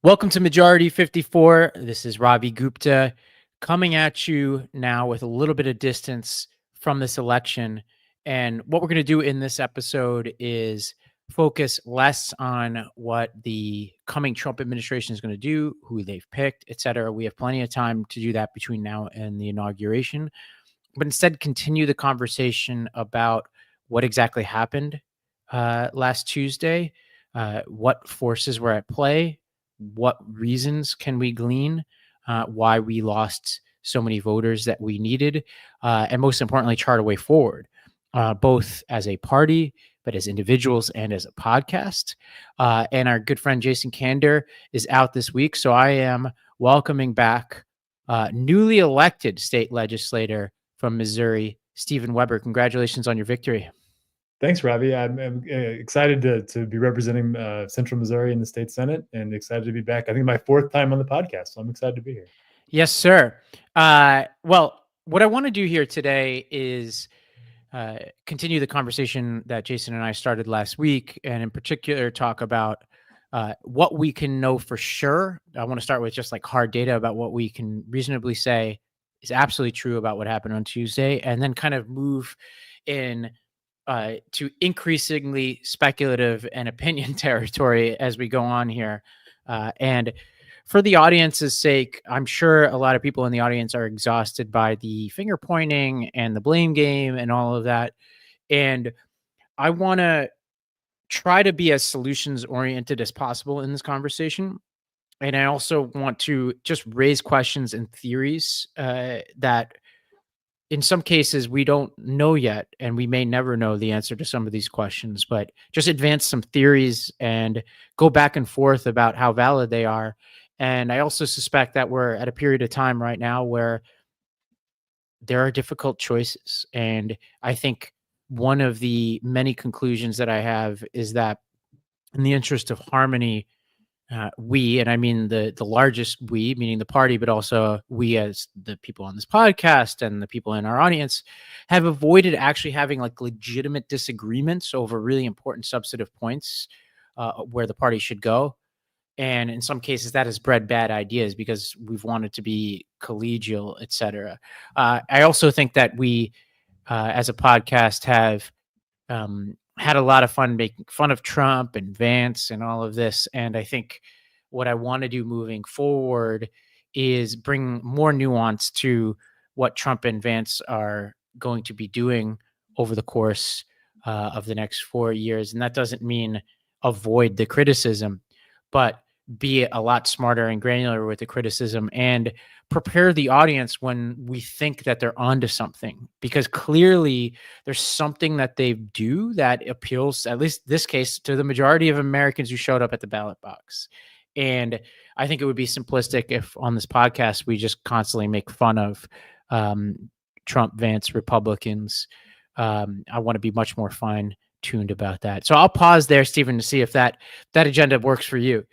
Welcome to Majority 54. This is Ravi Gupta coming at you now with a little bit of distance from this election. And what we're going to do in this episode is focus less on what the coming Trump administration is going to do, who they've picked, et cetera. We have plenty of time to do that between now and the inauguration, but instead continue the conversation about what exactly happened last Tuesday, what forces were at play, what reasons can we glean, why we lost so many voters that we needed, and most importantly, chart a way forward, both as a party, but as individuals and as a podcast. And our good friend Jason Kander is out this week. So I am welcoming back newly elected state legislator from Missouri, Stephen Weber. Congratulations on your victory. Thanks, Ravi. I'm excited to be representing Central Missouri in the state Senate and excited to be back. I think my fourth time on the podcast, so I'm excited to be here. Yes, sir. Well, what I want to do here today is continue the conversation that Jason and I started last week, and in particular talk about what we can know for sure. I want to start with just like hard data about what we can reasonably say is absolutely true about what happened on Tuesday, and then kind of move in to increasingly speculative and opinion territory as we go on here. And for the audience's sake, I'm sure a lot of people in the audience are exhausted by the finger pointing and the blame game and all of that. And I want to try to be as solutions oriented as possible in this conversation. And I also want to just raise questions and theories that in some cases we don't know yet, and we may never know the answer to some of these questions, but just advance some theories and go back and forth about how valid they are. And I also suspect that we're at a period of time right now where there are difficult choices. And I think one of the many conclusions that I have is that in the interest of harmony, we, and I mean the largest we, meaning the party, but also we as the people on this podcast and the people in our audience, have avoided actually having like legitimate disagreements over really important substantive points where the party should go. And in some cases, that has bred bad ideas because we've wanted to be collegial, et cetera. I also think that we, as a podcast, have had a lot of fun making fun of Trump and Vance and all of this. And I think what I want to do moving forward is bring more nuance to what Trump and Vance are going to be doing over the course of the next 4 years. And that doesn't mean avoid the criticism, but be a lot smarter and granular with the criticism and prepare the audience when we think that they're onto something, because clearly there's something that they do that appeals, at least this case, to the majority of Americans who showed up at the ballot box. And I think it would be simplistic if on this podcast we just constantly make fun of Trump, Vance, Republicans. I want to be much more fine-tuned about that. So I'll pause there, Stephen, to see if that agenda works for you.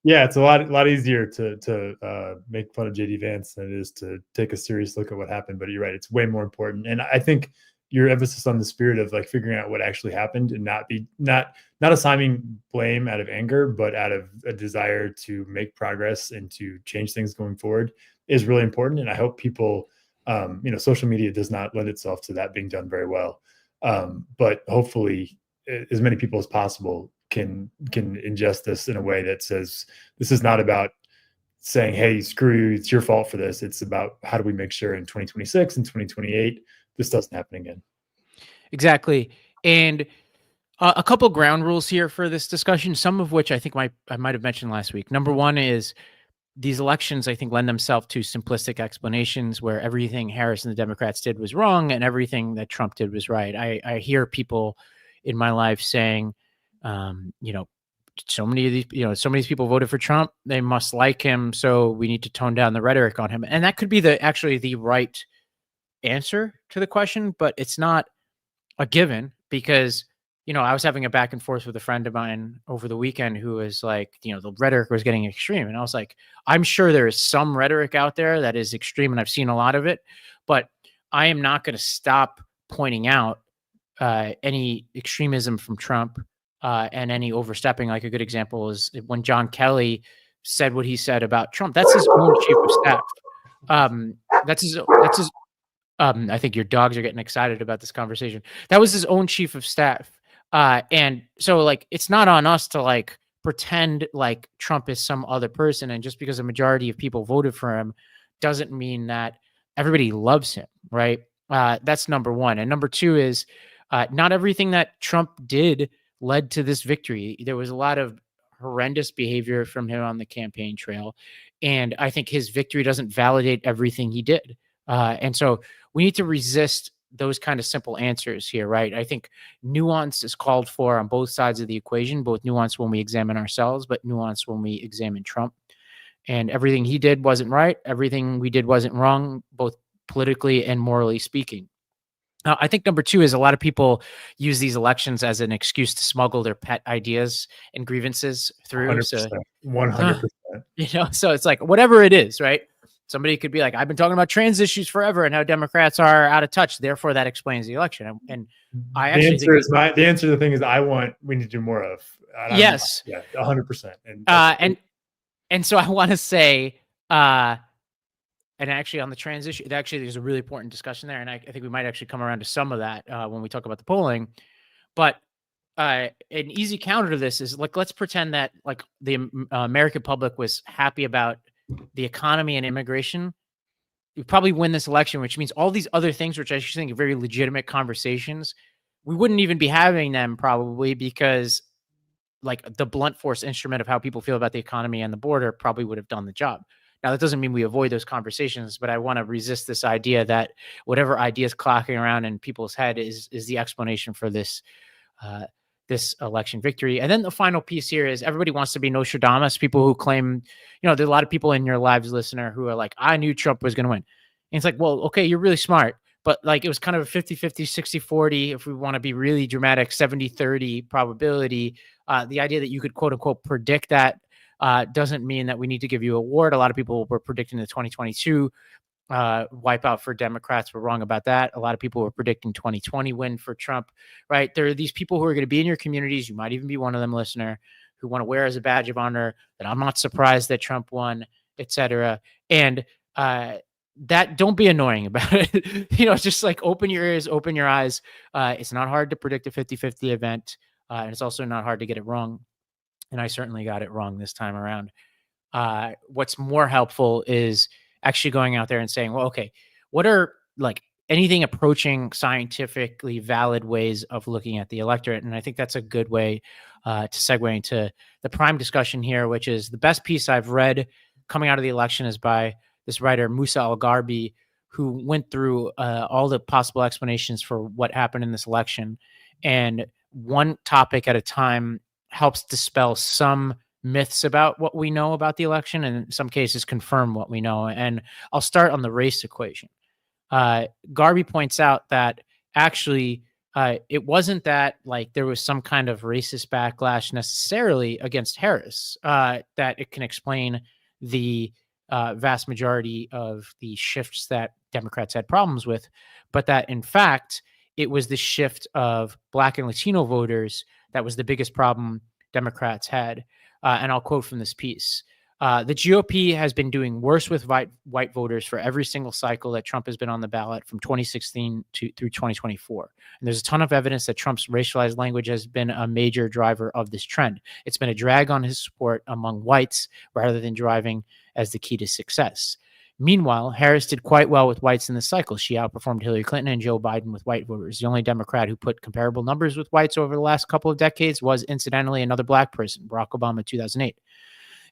Yeah, it's a lot easier to make fun of JD Vance than it is to take a serious look at what happened. But you're right; it's way more important. And I think your emphasis on the spirit of like figuring out what actually happened and not assigning blame out of anger, but out of a desire to make progress and to change things going forward is really important. And I hope people, social media does not lend itself to that being done very well. But hopefully, as many people as possible can ingest this in a way that says this is not about saying, hey, screw you, it's your fault for this. It's about how do we make sure in 2026 and 2028 this doesn't happen again. Exactly. And a couple ground rules here for this discussion, some of which I think I might have mentioned last week. Number one is these elections, I think, lend themselves to simplistic explanations where everything Harris and the Democrats did was wrong and everything that Trump did was right. I hear people in my life saying, so many of these people voted for Trump, they must like him, so we need to tone down the rhetoric on him. And that could be actually the right answer to the question, but it's not a given because, I was having a back and forth with a friend of mine over the weekend who was like, the rhetoric was getting extreme. And I was like, I'm sure there is some rhetoric out there that is extreme and I've seen a lot of it, but I am not going to stop pointing out any extremism from Trump and any overstepping. Like a good example is when John Kelly said what he said about Trump. That's his own chief of staff. That's his. I think your dogs are getting excited about this conversation. That was his own chief of staff. And so like, it's not on us to like pretend like Trump is some other person. And just because a majority of people voted for him doesn't mean that everybody loves him. Right. That's number one. And number two is not everything that Trump did led to this victory. There was a lot of horrendous behavior from him on the campaign trail. And I think his victory doesn't validate everything he did. And so we need to resist those kind of simple answers here, right? I think nuance is called for on both sides of the equation, both nuance when we examine ourselves, but nuance when we examine Trump. And everything he did wasn't right. Everything we did wasn't wrong, both politically and morally speaking. I think number two is a lot of people use these elections as an excuse to smuggle their pet ideas and grievances through. 100%. So, 100%. so it's like whatever it is, right? Somebody could be like, I've been talking about trans issues forever and how Democrats are out of touch. Therefore, that explains the election. And I actually the answer to the thing is we need to do more of. Yes. Yeah, 100%. And so I want to say, and actually on the trans issue, there's a really important discussion there. And I think we might actually come around to some of that when we talk about the polling. But an easy counter to this is like, let's pretend that like the American public was happy about the economy and immigration. You probably win this election, which means all these other things, which I actually think are very legitimate conversations, we wouldn't even be having them probably because like the blunt force instrument of how people feel about the economy and the border probably would have done the job. Now, that doesn't mean we avoid those conversations, but I want to resist this idea that whatever idea is clocking around in people's head is the explanation for this election victory. And then the final piece here is everybody wants to be Nostradamus, people who claim, there's a lot of people in your lives, listener, who are like, I knew Trump was going to win. And it's like, well, okay, you're really smart, but like it was kind of a 50-50, 60-40, if we want to be really dramatic, 70-30 probability. The idea that you could quote unquote predict that doesn't mean that we need to give you an award. A lot of people were predicting the 2022 wipeout for Democrats. Were wrong about that. A lot of people were predicting 2020 win for Trump, right? There are these people who are going to be in your communities. You might even be one of them, listener, who want to wear as a badge of honor that I'm not surprised that Trump won, etc. And that don't be annoying about it. Just like open your ears, open your eyes. It's not hard to predict a 50-50 event. And it's also not hard to get it wrong. And I certainly got it wrong this time around. What's more helpful is actually going out there and saying, well, okay, what are like anything approaching scientifically valid ways of looking at the electorate? And I think that's a good way to segue into the prime discussion here, which is the best piece I've read coming out of the election is by this writer, Musa Al-Gharbi, who went through all the possible explanations for what happened in this election. And one topic at a time helps dispel some myths about what we know about the election, and in some cases confirm what we know. And I'll start on the race equation. Garvey points out that actually it wasn't that like there was some kind of racist backlash necessarily against Harris, that it can explain the vast majority of the shifts that Democrats had problems with, but that in fact, it was the shift of Black and Latino voters that was the biggest problem Democrats had. And I'll quote from this piece. The GOP has been doing worse with white voters for every single cycle that Trump has been on the ballot from 2016 through 2024. And there's a ton of evidence that Trump's racialized language has been a major driver of this trend. It's been a drag on his support among whites rather than driving as the key to success. Meanwhile, Harris did quite well with whites in this cycle. She outperformed Hillary Clinton and Joe Biden with white voters. The only Democrat who put comparable numbers with whites over the last couple of decades was, incidentally, another Black person, Barack Obama in 2008.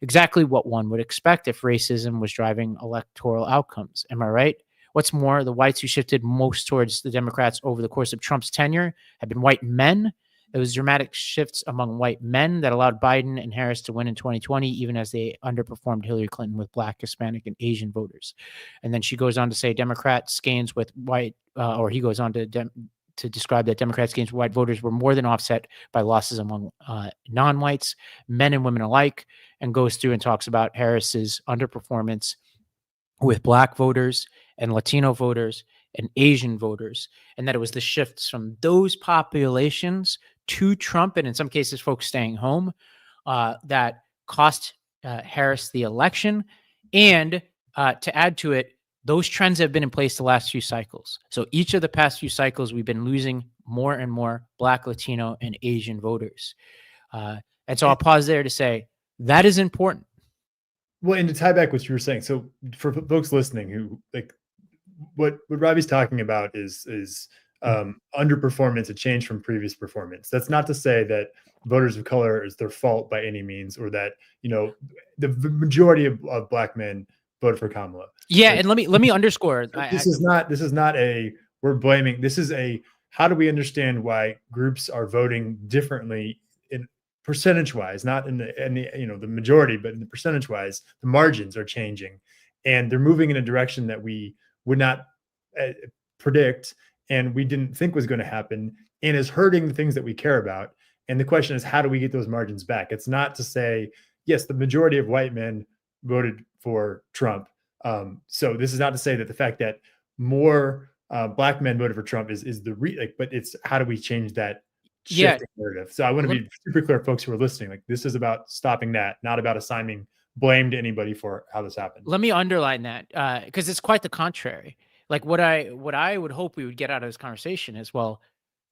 Exactly what one would expect if racism was driving electoral outcomes. Am I right? What's more, the whites who shifted most towards the Democrats over the course of Trump's tenure have been white men. It was dramatic shifts among white men that allowed Biden and Harris to win in 2020, even as they underperformed Hillary Clinton with Black, Hispanic, and Asian voters. And then she goes on to say Democrats' gains with white, or he goes on to describe that Democrats' gains with white voters were more than offset by losses among non-whites, men and women alike, and goes through and talks about Harris's underperformance with Black voters and Latino voters and Asian voters, and that it was the shifts from those populations to Trump, and in some cases, folks staying home, that cost Harris the election. And to add to it, those trends have been in place the last few cycles. So each of the past few cycles, we've been losing more and more Black, Latino, and Asian voters. And so I'll pause there to say that is important. Well, and to tie back what you were saying, so for folks listening who like what Ravi's talking about is underperformance, a change from previous performance. That's not to say that voters of color is their fault by any means, or that the majority of Black men vote for Kamala. Yeah, like, and let me underscore. This is not a we're blaming. This is a how do we understand why groups are voting differently in percentage wise, not in the majority, but in the percentage wise, the margins are changing, and they're moving in a direction that we would not predict and we didn't think was going to happen, and is hurting the things that we care about. And the question is, how do we get those margins back? It's not to say, yes, the majority of white men voted for Trump. So this is not to say that the fact that more Black men voted for Trump is the but it's how do we change that shifting narrative? So I want to be super clear, folks who are listening. Like, this is about stopping that, not about assigning blame to anybody for how this happened. Let me underline that because it's quite the contrary. Like what I would hope we would get out of this conversation is, well,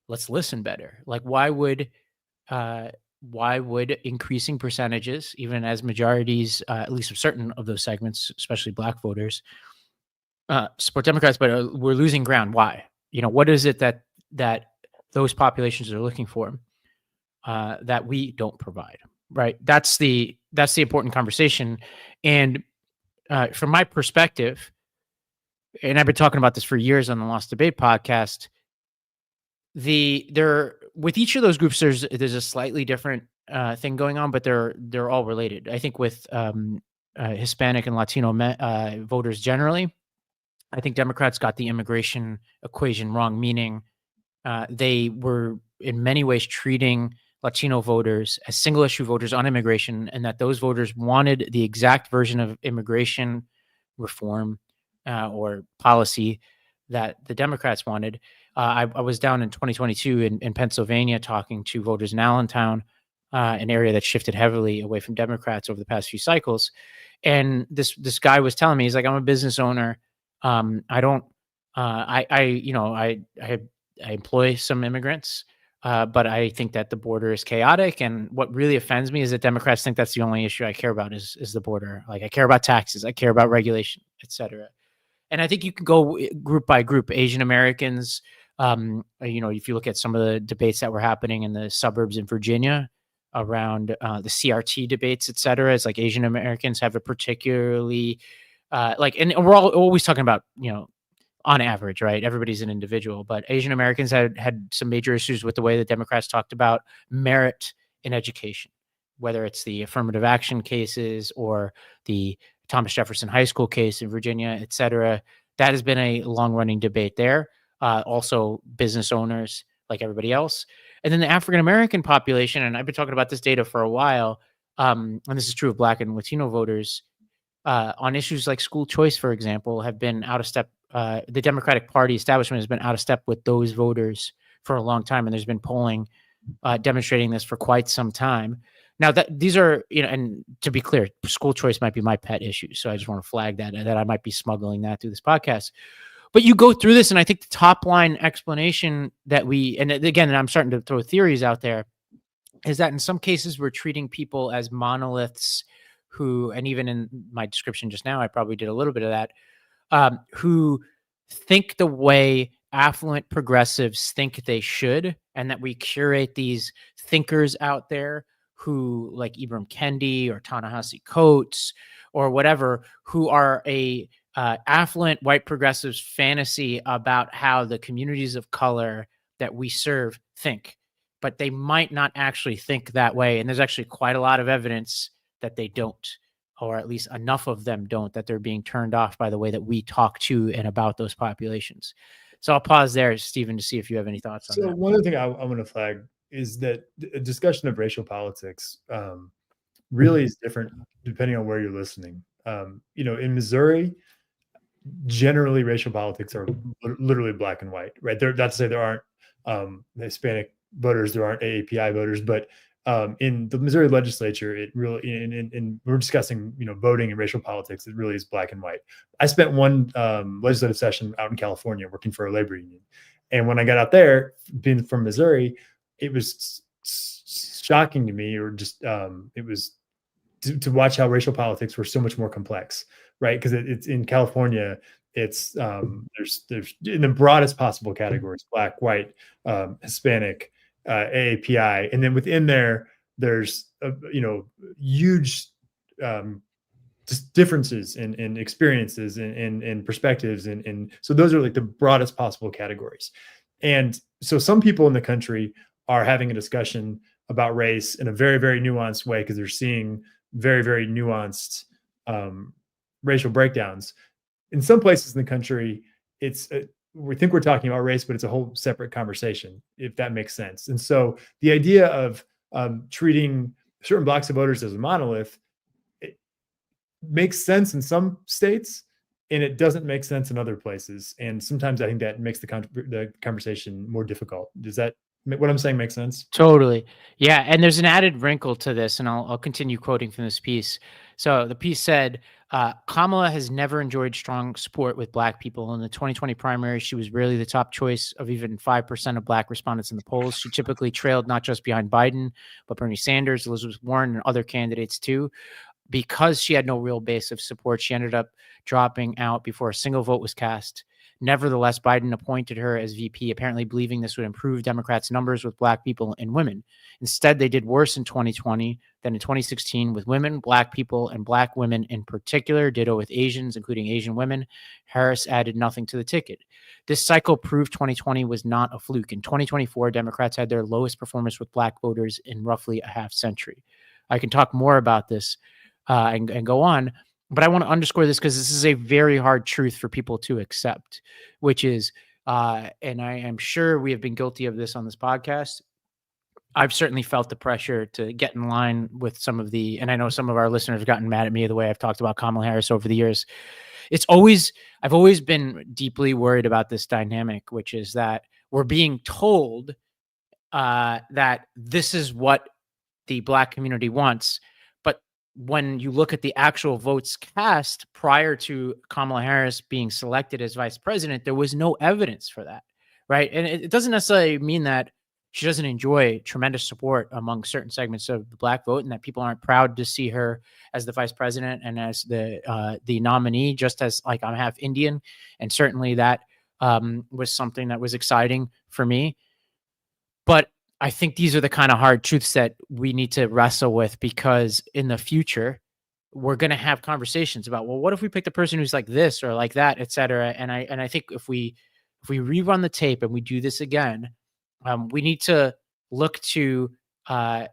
let's listen better. Like why would increasing percentages, even as majorities, at least of certain of those segments, especially Black voters, support Democrats, but we're losing ground? Why? What is it that those populations are looking for that we don't provide? Right. That's the important conversation. And from my perspective, and I've been talking about this for years on the Lost Debate podcast, with each of those groups, there's a slightly different thing going on, but they're all related. I think with Hispanic and Latino voters generally, I think Democrats got the immigration equation wrong, meaning they were in many ways treating Latino voters as single issue voters on immigration, and that those voters wanted the exact version of immigration reform or policy that the Democrats wanted. I was down in 2022 in Pennsylvania talking to voters in Allentown, an area that shifted heavily away from Democrats over the past few cycles. And this guy was telling me, he's like, I'm a business owner. I employ some immigrants, but I think that the border is chaotic. And what really offends me is that Democrats think that's the only issue I care about is the border. Like, I care about taxes, I care about regulation, et cetera. And I think you can go group by group. Asian Americans, if you look at some of the debates that were happening in the suburbs in Virginia around the CRT debates, et cetera, it's like Asian Americans have a particularly and we're always talking about, on average, right? Everybody's an individual, but Asian Americans had some major issues with the way the Democrats talked about merit in education, whether it's the affirmative action cases or the Thomas Jefferson High School case in Virginia, et cetera. That has been a long-running debate there. Also, business owners, like everybody else. And then the African-American population, and I've been talking about this data for a while, and this is true of Black and Latino voters, on issues like school choice, for example, have been out of step. The Democratic Party establishment has been out of step with those voters for a long time, and there's been polling demonstrating this for quite some time. Now, that these are, and to be clear, school choice might be my pet issue, so I just want to flag that I might be smuggling that through this podcast. But you go through this, and I think the top line explanation that and again, I'm starting to throw theories out there, is that in some cases we're treating people as monoliths who, and even in my description just now, I probably did a little bit of that, who think the way affluent progressives think they should, and that we curate these thinkers out there who, like Ibram Kendi or Ta-Nehisi Coates or whatever, who are a affluent white progressives fantasy about how the communities of color that we serve think, but they might not actually think that way. And there's actually quite a lot of evidence that they don't, or at least enough of them don't, that they're being turned off by the way that we talk to and about those populations. So I'll pause there, Stephen, to see if you have any thoughts on that. So one other thing I want to flag is that a discussion of racial politics really is different depending on where you're listening. In Missouri, generally racial politics are literally black and white, right? Not to say there aren't Hispanic voters, there aren't AAPI voters, but in the Missouri legislature, it really, in we're discussing, voting and racial politics. It really is black and white. I spent one legislative session out in California working for a labor union, and when I got out there, being from Missouri, it was shocking to me, or just it was to watch how racial politics were so much more complex, right? Because it's in California, it's there's in the broadest possible categories: black, white, Hispanic, AAPI, and then within there, there's huge just differences in experiences and perspectives, and so those are like the broadest possible categories. And so some people in the country are having a discussion about race in a very, very nuanced way, because they're seeing very, very nuanced racial breakdowns. In some places in the country, we think we're talking about race, but it's a whole separate conversation, if that makes sense. And so the idea of treating certain blocks of voters as a monolith, it makes sense in some states, and it doesn't make sense in other places. And sometimes I think that makes the conversation more difficult. Does that, what I'm saying, make sense? Totally. Yeah. And there's an added wrinkle to this, and I'll continue quoting from this piece. So the piece said, Kamala has never enjoyed strong support with Black people. In the 2020 primary, she was rarely the top choice of even 5% of Black respondents in the polls. She typically trailed not just behind Biden, but Bernie Sanders, Elizabeth Warren, and other candidates too. Because she had no real base of support, she ended up dropping out before a single vote was cast. Nevertheless, Biden appointed her as VP, apparently believing this would improve Democrats' numbers with Black people and women. Instead, they did worse in 2020 than in 2016 with women, Black people, and Black women in particular. Ditto with Asians, including Asian women. Harris added nothing to the ticket. This cycle proved 2020 was not a fluke. In 2024, Democrats had their lowest performance with Black voters in roughly a half century. I can talk more about this and go on. But I want to underscore this because this is a very hard truth for people to accept, which is, and I am sure we have been guilty of this on this podcast. I've certainly felt the pressure to get in line with some of and I know some of our listeners have gotten mad at me the way I've talked about Kamala Harris over the years. I've always been deeply worried about this dynamic, which is that we're being told that this is what the Black community wants. When you look at the actual votes cast prior to Kamala Harris being selected as vice president, there was no evidence for that, right? And it doesn't necessarily mean that she doesn't enjoy tremendous support among certain segments of the Black vote, and that people aren't proud to see her as the vice president and as the nominee, just as like I'm half Indian. And certainly that was something that was exciting for me. But I think these are the kind of hard truths that we need to wrestle with, because in the future, we're going to have conversations about, well, what if we pick the person who's like this or like that, et cetera. And I think if we rerun the tape and we do this again, we need to look to a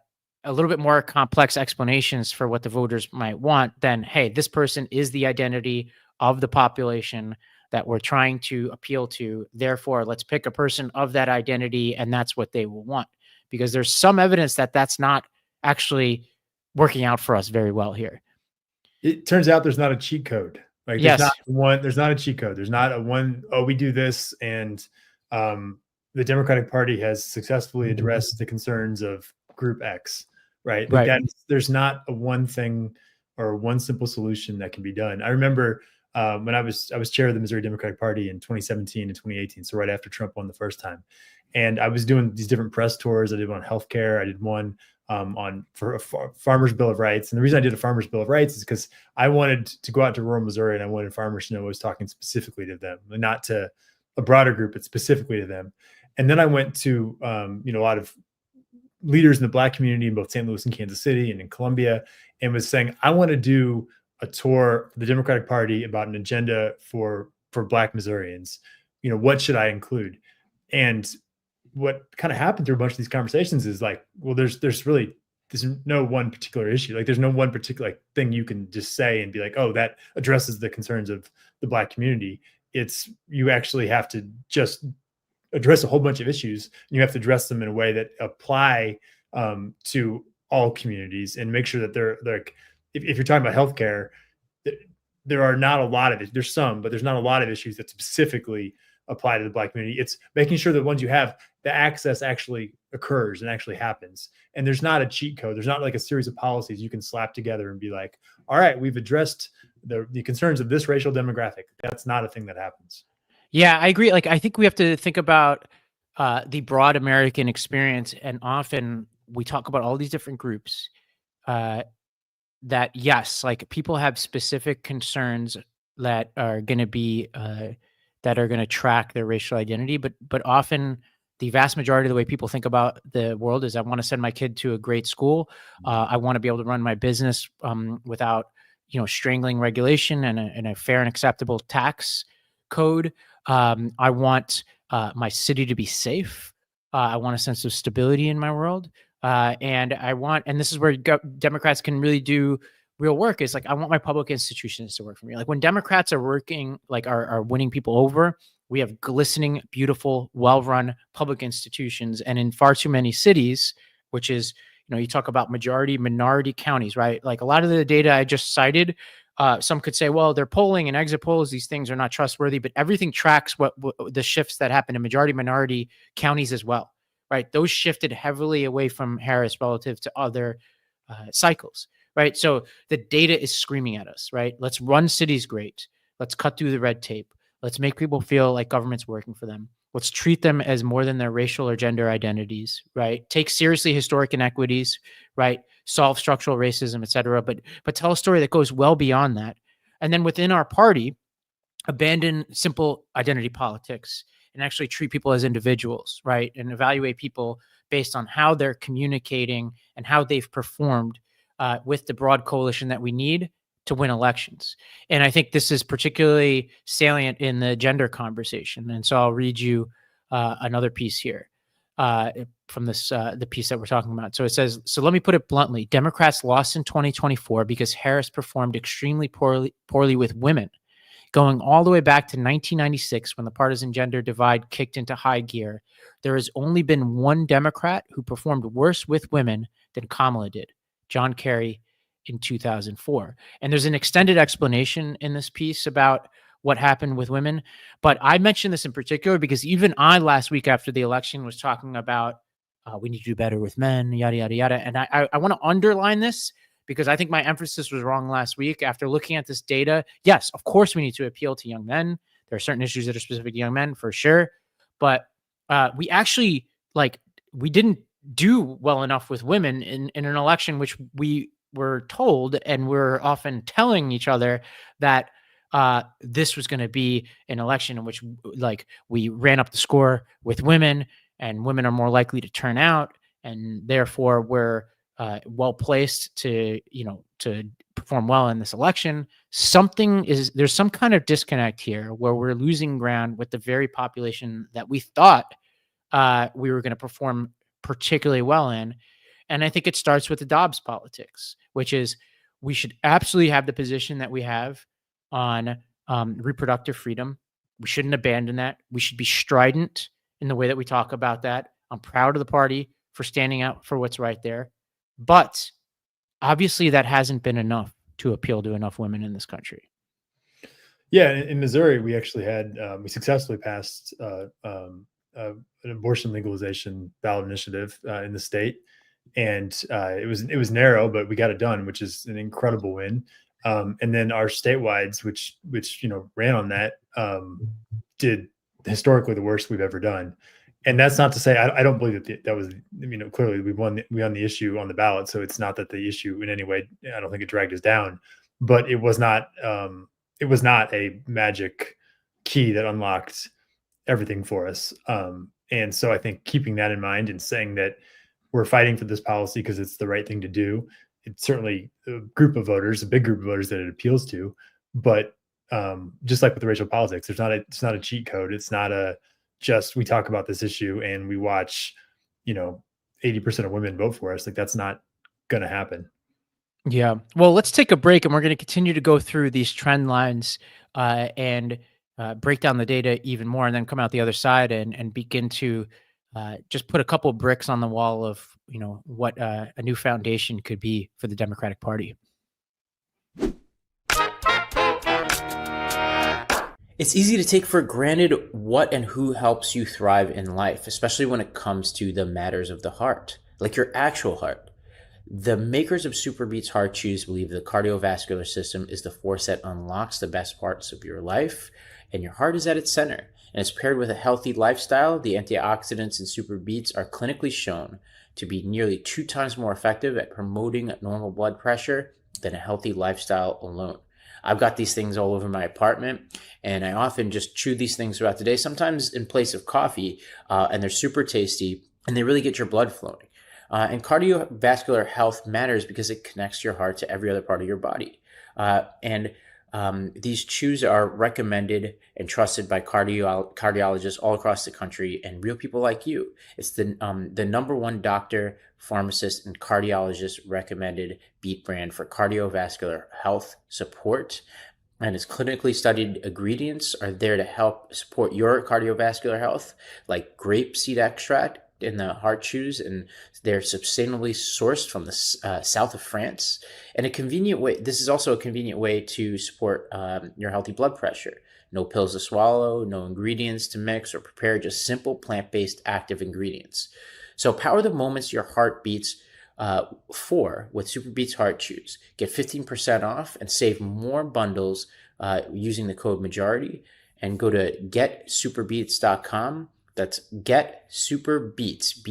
little bit more complex explanations for what the voters might want than, hey, this person is the identity of the population that we're trying to appeal to. Therefore, let's pick a person of that identity, and that's what they will want. Because there's some evidence that that's not actually working out for us very well here. It turns out there's not a cheat code. Like yes. There's not a cheat code. There's not a one, oh, we do this, and the Democratic Party has successfully addressed the concerns of group X, right? Like there's not a one thing or one simple solution that can be done. I remember when I was chair of the Missouri Democratic Party in 2017 and 2018, so right after Trump won the first time. And I was doing these different press tours. I did one on healthcare. I did one for a Farmers Bill of Rights. And the reason I did a Farmers Bill of Rights is because I wanted to go out to rural Missouri, and I wanted farmers to know I was talking specifically to them, and not to a broader group, but specifically to them. And then I went to a lot of leaders in the Black community in both St. Louis and Kansas City and in Columbia, and was saying, I want to do a tour for the Democratic Party about an agenda for Black Missourians. What should I include? And what kind of happened through a bunch of these conversations is like, well, there's no one particular issue. Like there's no one particular thing you can just say and be like, oh, that addresses the concerns of the Black community. It's, you actually have to just address a whole bunch of issues, and you have to address them in a way that apply to all communities, and make sure that they're like, if you're talking about healthcare, there are not a lot of it. There's some, but there's not a lot of issues that specifically apply to the Black community. It's making sure that once you have, the access actually occurs and actually happens. And there's not a cheat code. There's not like a series of policies you can slap together and be like, all right, we've addressed the concerns of this racial demographic. That's not a thing that happens. Yeah, I agree. Like, I think we have to think about the broad American experience, and often we talk about all these different groups. Uh, that yes, like people have specific concerns that are going to be that are going to track their racial identity, but often the vast majority of the way people think about the world is, I want to send my kid to a great school. I want to be able to run my business without strangling regulation and a fair and acceptable tax code. I want my city to be safe. I want a sense of stability in my world. And this is where Democrats can really do real work, is like, I want my public institutions to work for me. Like when Democrats are working, like are winning people over, we have glistening, beautiful, well-run public institutions. And in far too many cities, which is, you talk about majority minority counties, right? Like a lot of the data I just cited, some could say, well, they're polling and exit polls, these things are not trustworthy, but everything tracks what the shifts that happen in majority minority counties as well. Right, those shifted heavily away from Harris relative to other cycles. Right, so the data is screaming at us. Right, let's run cities great. Let's cut through the red tape. Let's make people feel like government's working for them. Let's treat them as more than their racial or gender identities. Right, take seriously historic inequities. Right, solve structural racism, et cetera. But tell a story that goes well beyond that. And then within our party, abandon simple identity politics and actually treat people as individuals, right? And evaluate people based on how they're communicating and how they've performed with the broad coalition that we need to win elections. And I think this is particularly salient in the gender conversation. And so I'll read you another piece here from this the piece that we're talking about. So it says, so let me put it bluntly, Democrats lost in 2024 because Harris performed extremely poorly with women. Going all the way back to 1996, when the partisan gender divide kicked into high gear, there has only been one Democrat who performed worse with women than Kamala did, John Kerry in 2004. And there's an extended explanation in this piece about what happened with women. But I mentioned this in particular because even I, last week after the election, was talking about we need to do better with men, yada, yada, yada. And I want to underline this, because I think my emphasis was wrong last week. After looking at this data, yes, of course we need to appeal to young men. There are certain issues that are specific to young men, for sure. But we actually, we didn't do well enough with women in an election, which we were told, and we're often telling each other that this was going to be an election in which, we ran up the score with women, and women are more likely to turn out, and therefore we're well placed to perform well in this election. There's some kind of disconnect here where we're losing ground with the very population that we thought we were going to perform particularly well in. And I think it starts with the Dobbs politics, which is we should absolutely have the position that we have on reproductive freedom. We shouldn't abandon that. We should be strident in the way that we talk about that. I'm proud of the party for standing out for what's right there. But obviously that hasn't been enough to appeal to enough women in this country. Yeah, in Missouri, we actually had we successfully passed an abortion legalization ballot initiative in the state, and it was narrow, but we got it done, which is an incredible win. And then our statewide, which ran on that, did historically the worst we've ever done. And that's not to say I don't believe that was clearly we won the issue on the ballot, so it's not that the issue in any way, I don't think it dragged us down, but it was not a magic key that unlocked everything for us. And so I think keeping that in mind and saying that we're fighting for this policy because it's the right thing to do. It's certainly a big group of voters that it appeals to, but just like with the racial politics, it's not a cheat code. It's not just we talk about this issue and we watch 80% of women vote for us. Like, that's not going to happen. Yeah. Well, let's take a break, and we're going to continue to go through these trend lines and break down the data even more, and then come out the other side and begin to just put a couple of bricks on the wall of what a new foundation could be for the Democratic Party. It's easy to take for granted what and who helps you thrive in life, especially when it comes to the matters of the heart, like your actual heart. The makers of Super Beats Heart Chews believe the cardiovascular system is the force that unlocks the best parts of your life, and your heart is at its center. And it's paired with a healthy lifestyle. The antioxidants in Super Beats are clinically shown to be nearly 2 times more effective at promoting normal blood pressure than a healthy lifestyle alone. I've got these things all over my apartment, and I often just chew these things throughout the day, sometimes in place of coffee, and they're super tasty, and they really get your blood flowing. And cardiovascular health matters because it connects your heart to every other part of your body. And these chews are recommended and trusted by cardiologists all across the country and real people like you. It's the number one doctor, pharmacist, and cardiologist recommended beet brand for cardiovascular health support. And its clinically studied ingredients are there to help support your cardiovascular health, like grape seed extract in the heart chews, and they're sustainably sourced from the south of France. And a convenient way, this is also a convenient way to support your healthy blood pressure. No pills to swallow, no ingredients to mix or prepare, just simple plant-based active ingredients. So power the moments your heart beats for with Super Beats Heart Chews. Get 15% off and save more bundles using the code majority, and go to getsuperbeats.com. That's getsuperbeats,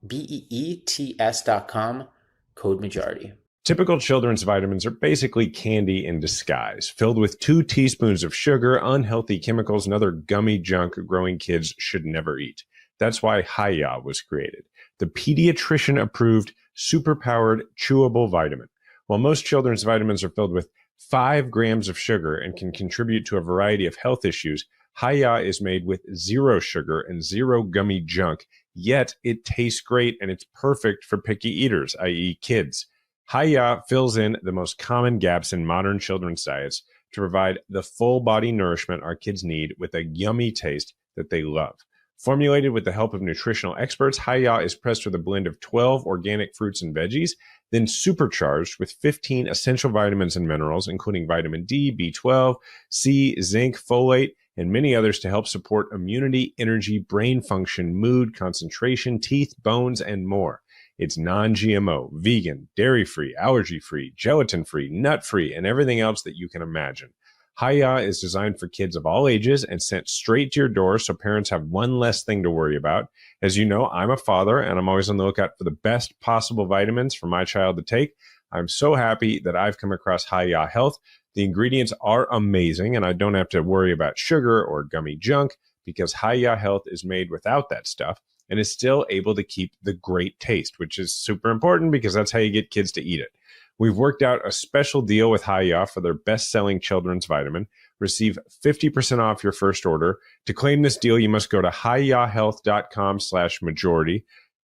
BEETS.com, code majority. Typical children's vitamins are basically candy in disguise, filled with 2 teaspoons of sugar, unhealthy chemicals, and other gummy junk growing kids should never eat. That's why Hiya was created, the pediatrician-approved, super-powered, chewable vitamin. While most children's vitamins are filled with 5 grams of sugar and can contribute to a variety of health issues, Hiya is made with 0 sugar and 0 gummy junk, yet it tastes great and it's perfect for picky eaters, i.e. kids. Hiya fills in the most common gaps in modern children's diets to provide the full body nourishment our kids need with a yummy taste that they love. Formulated with the help of nutritional experts, Hiya is pressed with a blend of 12 organic fruits and veggies, then supercharged with 15 essential vitamins and minerals, including vitamin D, B12, C, zinc, folate, and many others to help support immunity, energy, brain function, mood, concentration, teeth, bones, and more. It's non-GMO, vegan, dairy-free, allergy-free, gelatin-free, nut-free, and everything else that you can imagine. Hiya is designed for kids of all ages and sent straight to your door so parents have one less thing to worry about. As you know, I'm a father, and I'm always on the lookout for the best possible vitamins for my child to take. I'm so happy that I've come across Hiya Health. The ingredients are amazing, and I don't have to worry about sugar or gummy junk because Hiya Health is made without that stuff and is still able to keep the great taste, which is super important because that's how you get kids to eat it. We've worked out a special deal with Hiya for their best-selling children's vitamin. Receive 50% off your first order. To claim this deal, you must go to hiyahealth.com/majority.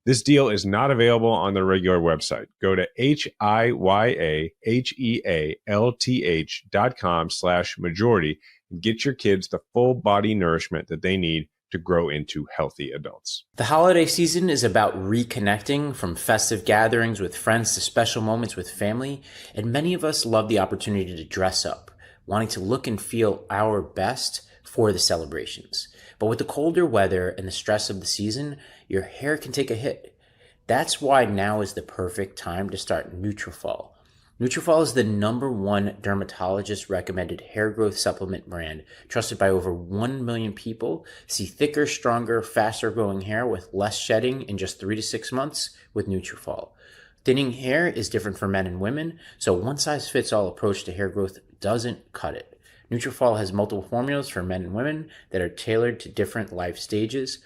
This deal is not available on the regular website. Go to hiyahealth.com/majority and get your kids the full body nourishment that they need to grow into healthy adults. The holiday season is about reconnecting, from festive gatherings with friends to special moments with family, and many of us love the opportunity to dress up, wanting to look and feel our best for the celebrations. But with the colder weather and the stress of the season, your hair can take a hit. That's why now is the perfect time to start Nutrafol. Nutrafol is the #1 dermatologist recommended hair growth supplement brand, trusted by over 1 million people. See thicker, stronger, faster growing hair with less shedding in just 3 to 6 months with Nutrafol. Thinning hair is different for men and women, so one size fits all approach to hair growth doesn't cut it. Nutrafol has multiple formulas for men and women that are tailored to different life stages,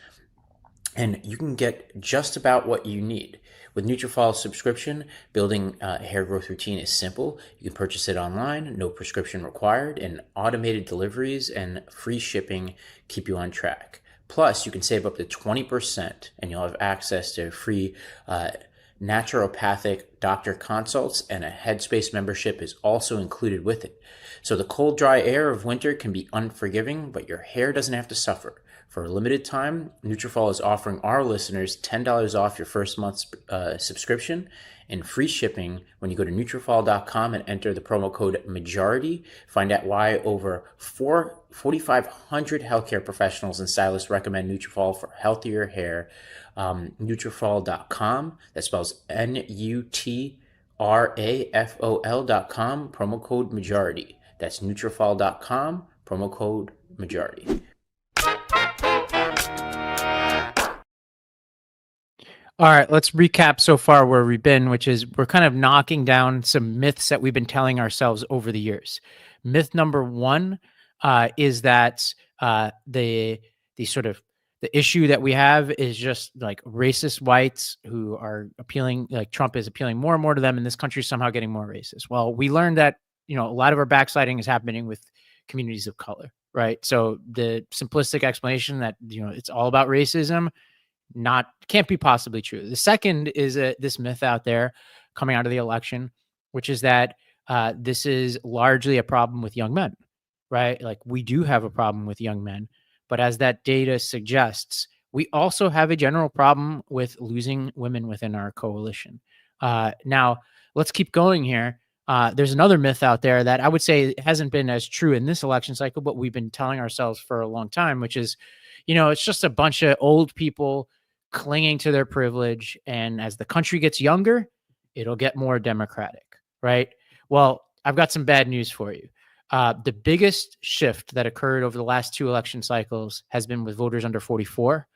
and you can get just about what you need. With Nutrafol's subscription, building a hair growth routine is simple. You can purchase it online, no prescription required, and automated deliveries and free shipping keep you on track. Plus, you can save up to 20%, and you'll have access to free naturopathic doctor consults, and a Headspace membership is also included with it. So the cold, dry air of winter can be unforgiving, but your hair doesn't have to suffer. For a limited time, Nutrafol is offering our listeners $10 off your first month's subscription and free shipping when you go to Nutrafol.com and enter the promo code MAJORITY. Find out why over 4,500 healthcare professionals and stylists recommend Nutrafol for healthier hair. Nutrafol.com, that spells Nutrafol.com, promo code MAJORITY. That's Nutrafol.com, promo code MAJORITY. All right, let's recap so far where we've been, which is we're kind of knocking down some myths that we've been telling ourselves over the years. Myth number one is that the sort of the issue that we have is just like racist whites who are appealing, like Trump is appealing more and more to them, and this country is somehow getting more racist. Well, we learned that, a lot of our backsliding is happening with communities of color, right? So the simplistic explanation that, it's all about racism can't be possibly true. The second is this myth out there coming out of the election, which is that this is largely a problem with young men, right? Like we do have a problem with young men, but as that data suggests, we also have a general problem with losing women within our coalition. Now, let's keep going here. There's another myth out there that I would say hasn't been as true in this election cycle, but we've been telling ourselves for a long time, which is, it's just a bunch of old people clinging to their privilege. And as the country gets younger, it'll get more democratic, right? Well, I've got some bad news for you. The biggest shift that occurred over the last two election cycles has been with voters under 44.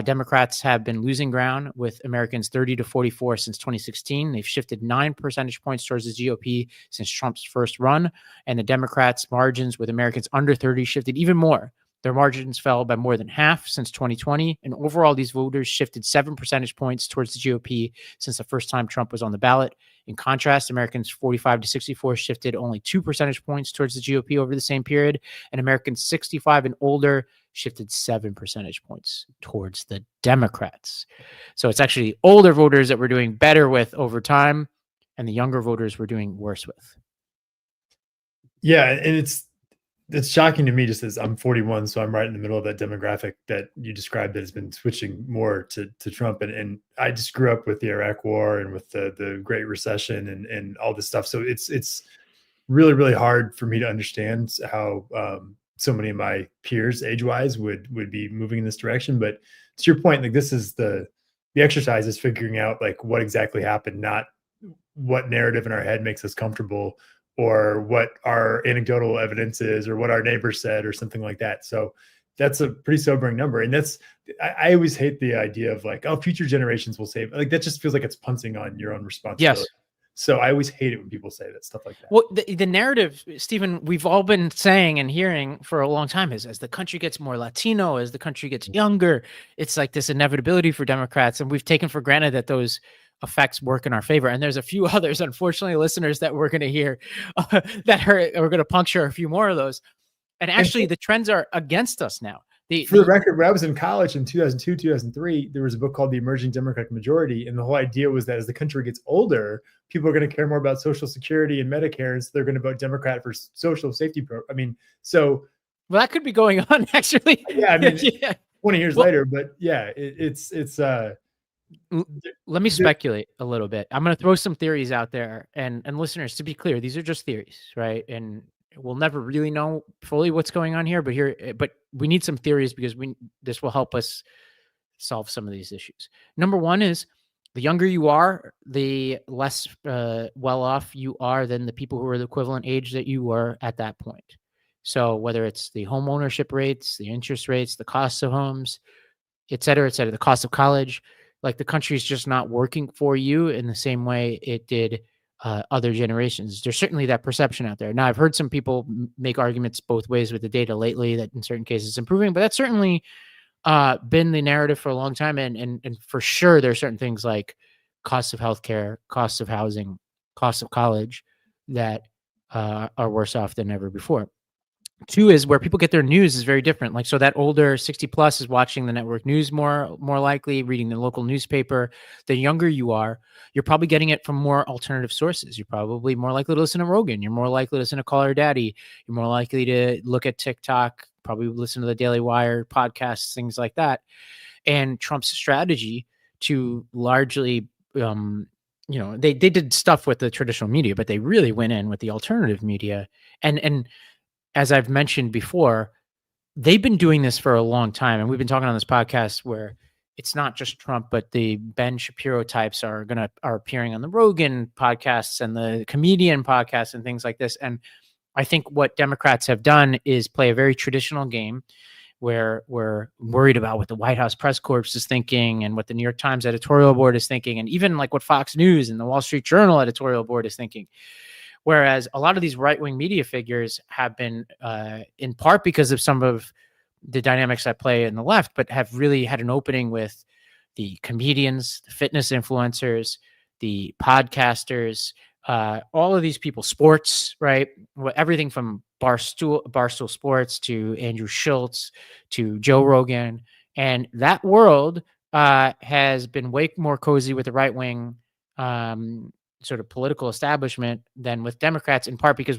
Democrats have been losing ground with Americans 30 to 44 since 2016. They've shifted 9 percentage points towards the GOP since Trump's first run. And the Democrats' margins with Americans under 30 shifted even more. Their margins fell by more than half since 2020. And overall, these voters shifted 7 percentage points towards the GOP since the first time Trump was on the ballot. In contrast, Americans 45 to 64 shifted only 2 percentage points towards the GOP over the same period. And Americans 65 and older shifted 7 percentage points towards the Democrats. So it's actually older voters that we're doing better with over time, and the younger voters we're doing worse with. Yeah, and it's shocking to me just as I'm 41, so I'm right in the middle of that demographic that you described that has been switching more to Trump. And I just grew up with the Iraq War and with the Great Recession and all this stuff. So it's really, really hard for me to understand how so many of my peers age-wise would be moving in this direction. But to your point, like this is the exercise is figuring out like what exactly happened, not what narrative in our head makes us comfortable or what our anecdotal evidence is, or what our neighbor said, or something like that. So that's a pretty sobering number. And I always hate the idea of like, oh, future generations will save. Like that just feels like it's punting on your own responsibility. Yes. So I always hate it when people say that stuff like that. Well, the narrative, Stephen, we've all been saying and hearing for a long time is as the country gets more Latino, as the country gets younger, it's like this inevitability for Democrats. And we've taken for granted that those effects work in our favor. And there's a few others, unfortunately, listeners that we're going to hear that we're going to puncture a few more of those. And actually, the trends are against us now. For the record, when I was in college in 2002, 2003, there was a book called The Emerging Democratic Majority. And the whole idea was that as the country gets older, people are going to care more about Social Security and Medicare. And so they're going to vote Democrat for social safety program. Well, that could be going on, actually. Yeah. 20 years later. But yeah, it's let me speculate a little bit. I'm going to throw some theories out there, and listeners, to be clear, these are just theories, right? And we'll never really know fully what's going on here, but we need some theories because this will help us solve some of these issues. Number one is the younger you are, the less well off you are than the people who are the equivalent age that you were at that point. So whether it's the home ownership rates, the interest rates, the costs of homes, et cetera, the cost of college, like the country is just not working for you in the same way it did other generations. There's certainly that perception out there. Now, I've heard some people make arguments both ways with the data lately that in certain cases it's improving, but that's certainly been the narrative for a long time. And for sure, there are certain things like costs of healthcare, costs of housing, costs of college that are worse off than ever before. Two is where people get their news is very different. Like, so that older 60 plus is watching the network news more likely, reading the local newspaper. The younger you are, you're probably getting it from more alternative sources. You're probably more likely to listen to Rogan. You're more likely to listen to Call Her Daddy. You're more likely to look at TikTok probably listen to the Daily Wire podcasts, things like that. And Trump's strategy to largely, they did stuff with the traditional media, but they really went in with the alternative media. And as I've mentioned before, they've been doing this for a long time. And we've been talking on this podcast where it's not just Trump, but the Ben Shapiro types are appearing on the Rogan podcasts and the comedian podcasts and things like this. And I think what Democrats have done is play a very traditional game where we're worried about what the White House press corps is thinking and what the New York Times editorial board is thinking, and even like what Fox News and the Wall Street Journal editorial board is thinking. Whereas a lot of these right-wing media figures have been, in part because of some of the dynamics that play in the left, but have really had an opening with the comedians, the fitness influencers, the podcasters, all of these people, sports, right? Everything from Barstool Sports to Andrew Schultz to Joe Rogan. And that world has been way more cozy with the right-wing sort of political establishment than with Democrats, in part because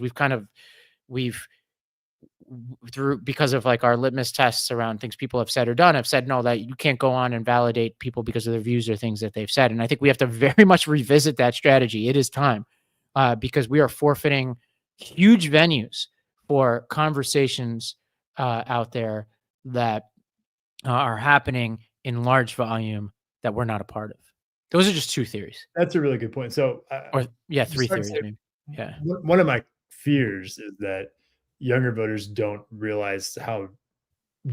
because of like our litmus tests around things people have said or done, have said, no, that you can't go on and validate people because of their views or things that they've said. And I think we have to very much revisit that strategy. It is time because we are forfeiting huge venues for conversations out there that are happening in large volume that we're not a part of. Those are just two theories. That's a really good point. So, three theories. Maybe. Yeah. One of my fears is that younger voters don't realize how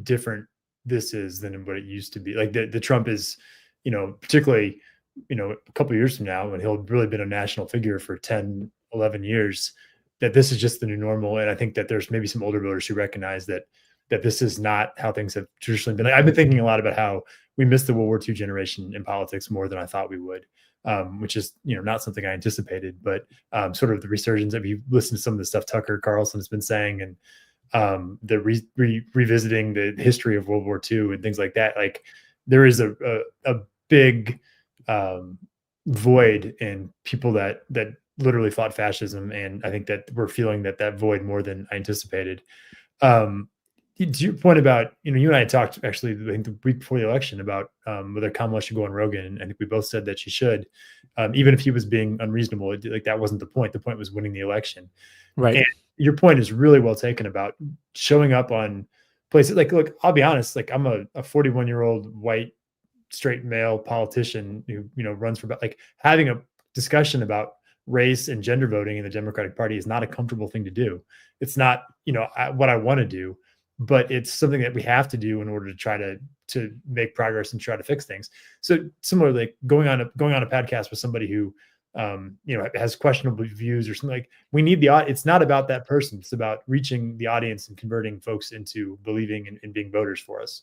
different this is than what it used to be. Like the Trump is, particularly, a couple of years from now, when he'll really been a national figure for 10, 11 years, that this is just the new normal. And I think that there's maybe some older voters who recognize that this is not how things have traditionally been. I've been thinking a lot about how we missed the World War II generation in politics more than I thought we would, which is, not something I anticipated, but sort of the resurgence. If you listen to some of the stuff Tucker Carlson has been saying, and the revisiting the history of World War II and things like that, like there is a big void in people that literally fought fascism. And I think that we're feeling that void more than I anticipated. To your point about, you and I talked actually, I think the week before the election about whether Kamala should go on Rogan. And I think we both said that she should, even if he was being unreasonable. Like that wasn't the point. The point was winning the election. Right. And your point is really well taken about showing up on places. Like, look, I'll be honest. Like I'm a 41-year-old white straight male politician who, runs for about, like, having a discussion about race and gender voting in the Democratic Party is not a comfortable thing to do. It's not, what I want to do. But it's something that we have to do in order to try to make progress and try to fix things. So similarly, going on a podcast with somebody who, has questionable views or something, like, we need it's not about that person. It's about reaching the audience and converting folks into believing and being voters for us.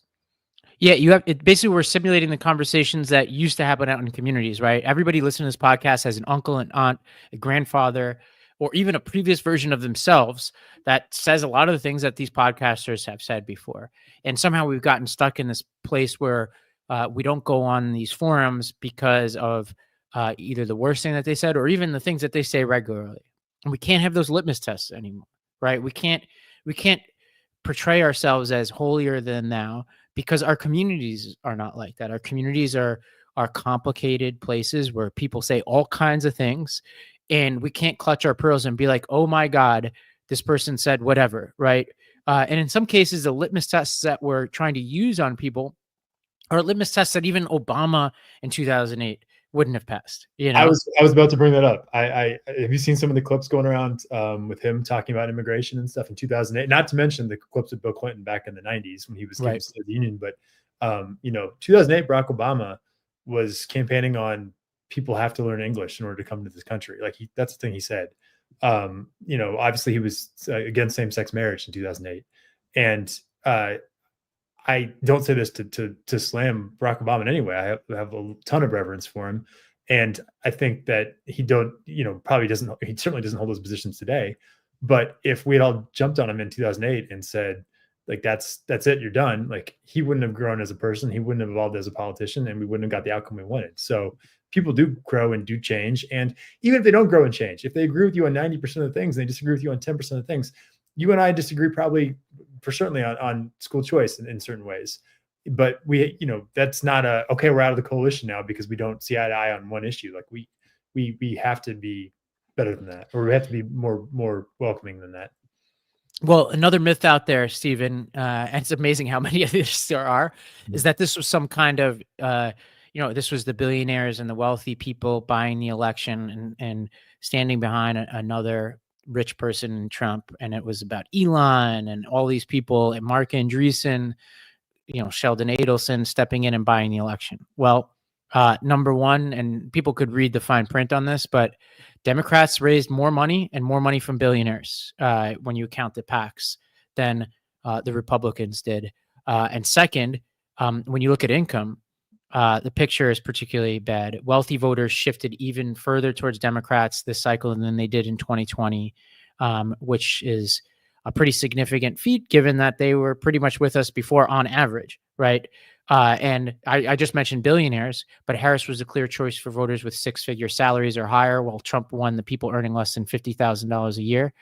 Yeah, basically we're simulating the conversations that used to happen out in communities, right? Everybody listening to this podcast has an uncle, an aunt, a grandfather, or even a previous version of themselves that says a lot of the things that these podcasters have said before. And somehow we've gotten stuck in this place where we don't go on these forums because of either the worst thing that they said or even the things that they say regularly. And we can't have those litmus tests anymore, right? We can't portray ourselves as holier than thou because our communities are not like that. Our communities are complicated places where people say all kinds of things. And we can't clutch our pearls and be like, oh my God, this person said whatever, right? And in some cases, the litmus tests that we're trying to use on people are litmus tests that even Obama in 2008 wouldn't have passed. I was about to bring that up. I have you seen some of the clips going around with him talking about immigration and stuff in 2008? Not to mention the clips of Bill Clinton back in the 90s when he was State of the Union. But 2008, Barack Obama was campaigning on people have to learn English in order to come to this country. Like that's the thing he said. Obviously he was against same-sex marriage in 2008. And I don't say this to slam Barack Obama in any way. I have a ton of reverence for him. And I think that he certainly doesn't hold those positions today. But if we had all jumped on him in 2008 and said, like, that's it, you're done, like, he wouldn't have grown as a person, he wouldn't have evolved as a politician, and we wouldn't have got the outcome we wanted. So people do grow and do change. And even if they don't grow and change, if they agree with you on 90% of things and they disagree with you on 10% of things, you and I disagree probably for certainly on school choice in certain ways. But we, that's not okay, we're out of the coalition now because we don't see eye to eye on one issue. Like we have to be better than that, or we have to be more welcoming than that. Well, another myth out there, Stephen, and it's amazing how many of these there are, is that this was some kind of, this was the billionaires and the wealthy people buying the election and standing behind another rich person in Trump. And it was about Elon and all these people, and Mark Andreessen, Sheldon Adelson stepping in and buying the election. Well, number one, and people could read the fine print on this, but Democrats raised more money from billionaires when you count the PACs than the Republicans did. And second, when you look at income, the picture is particularly bad. Wealthy voters shifted even further towards Democrats this cycle than they did in 2020, which is a pretty significant feat given that they were pretty much with us before on average, right? And I just mentioned billionaires, but Harris was a clear choice for voters with six-figure salaries or higher, while Trump won the people earning less than $50,000 a year.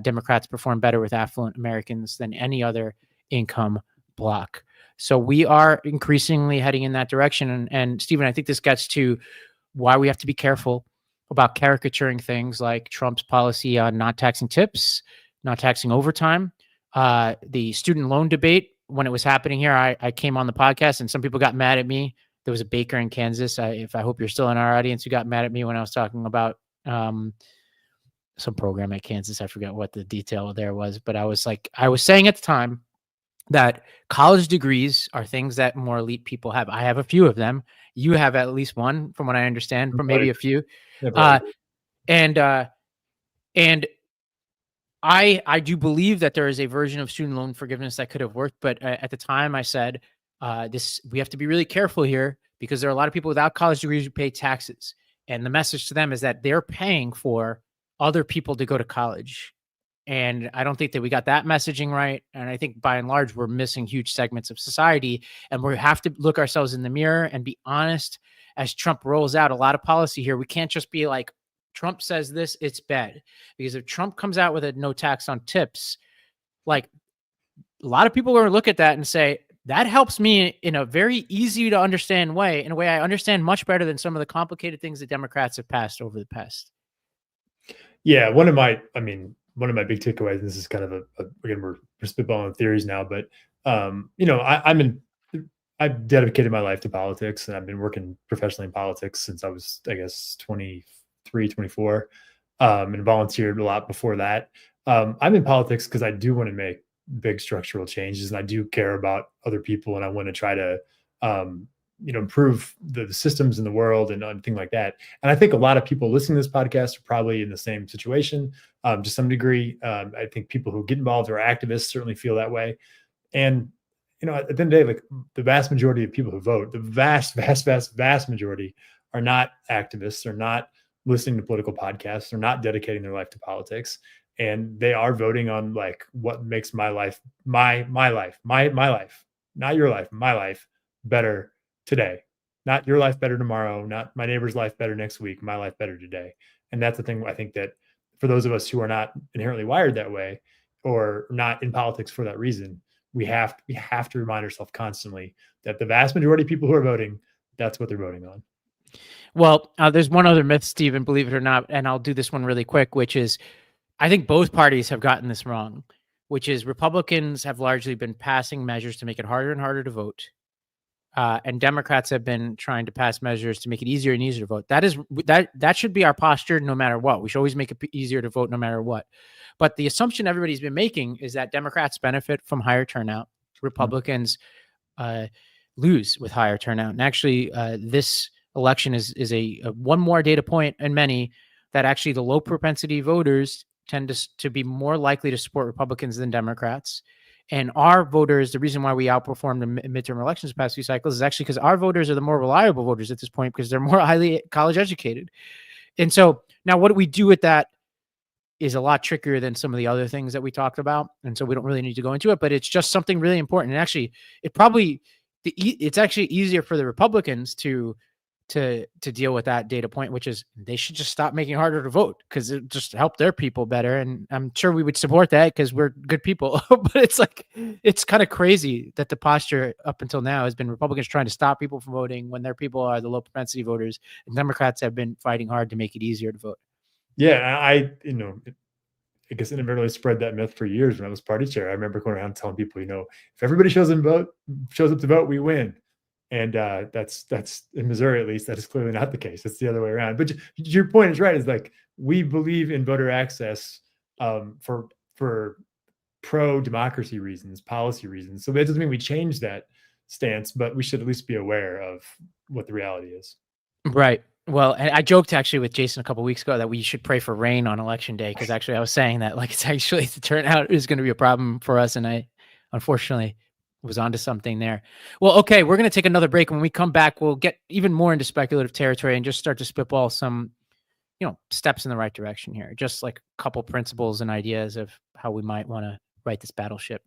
Democrats performed better with affluent Americans than any other income bloc. So we are increasingly heading in that direction. And Stephen, I think this gets to why we have to be careful about caricaturing things like Trump's policy on not taxing tips, not taxing overtime, the student loan debate. When it was happening here, I came on the podcast and some people got mad at me. There was a baker in Kansas. I hope you're still in our audience, who got mad at me when I was talking about some program at Kansas. I forget what the detail there was, but I was saying at the time that college degrees are things that more elite people have. I have a few of them. You have at least one, from what I understand, from maybe a few. And I do believe that there is a version of student loan forgiveness that could have worked, but at the time I said, we have to be really careful here because there are a lot of people without college degrees who pay taxes. And the message to them is that they're paying for other people to go to college. And I don't think that we got that messaging right. And I think by and large, we're missing huge segments of society, and we have to look ourselves in the mirror and be honest. As Trump rolls out a lot of policy here, we can't just be like, Trump says this, it's bad. Because if Trump comes out with a no tax on tips, like, a lot of people are going to look at that and say, that helps me in a very easy to understand way, in a way I understand much better than some of the complicated things that Democrats have passed over the past. Yeah, one of my big takeaways, and this is kind of again, we're spitballing theories now, but I've dedicated my life to politics, and I've been working professionally in politics since I was, I guess, 23, 24, and volunteered a lot before that. I'm in politics because I do want to make big structural changes, and I do care about other people, and I want to try to improve the systems in the world and things like that. And I think a lot of people listening to this podcast are probably in the same situation to some degree. I think people who get involved or are activists certainly feel that way. And, at the end of the day, like, the vast majority of people who vote, the vast majority are not activists. They're not listening to political podcasts. They're not dedicating their life to politics. And they are voting on, like, what makes my life, my life, not your life, my life better today, not your life better tomorrow, not my neighbor's life better next week, my life better today. And that's the thing. I think that for those of us who are not inherently wired that way, or not in politics for that reason, we have to remind ourselves constantly that the vast majority of people who are voting, that's what they're voting on. Well, there's one other myth, Stephen, believe it or not, and I'll do this one really quick, which is, I think both parties have gotten this wrong, which is Republicans have largely been passing measures to make it harder and harder to vote. And Democrats have been trying to pass measures to make it easier and easier to vote. That should be our posture no matter what. We should always make it easier to vote no matter what. But the assumption everybody's been making is that Democrats benefit from higher turnout. Republicans lose with higher turnout. And actually, this election is a one more data point in many that actually the low propensity voters tend to be more likely to support Republicans than Democrats. And our voters, the reason why we outperformed the midterm elections the past few cycles is actually because our voters are the more reliable voters at this point because they're more highly college educated. And so now what do we do with that is a lot trickier than some of the other things that we talked about. And so we don't really need to go into it, but it's just something really important. And actually, it's actually easier for the Republicans to to deal with that data point, which is they should just stop making it harder to vote because it just help their people better. And I'm sure we would support that because we're good people. But it's like, it's kind of crazy that the posture up until now has been Republicans trying to stop people from voting when their people are the low propensity voters, and Democrats have been fighting hard to make it easier to vote. Yeah, I guess I never really spread that myth for years when I was party chair. I remember going around telling people, if everybody shows up to vote, we win. And that's in Missouri, at least, that is clearly not the case. It's the other way around. But your point is right. Is like, we believe in voter access for pro-democracy reasons, policy reasons. So that doesn't mean we change that stance, but we should at least be aware of what the reality is. Right. Well, and I joked actually with Jason a couple of weeks ago that we should pray for rain on election day, because actually I was saying that it's actually the turnout is going to be a problem for us, and I unfortunately was onto something there. Well, okay, we're going to take another break. When we come back, we'll get even more into speculative territory and just start to spitball some, steps in the right direction here. Just like a couple principles and ideas of how we might want to right this battleship.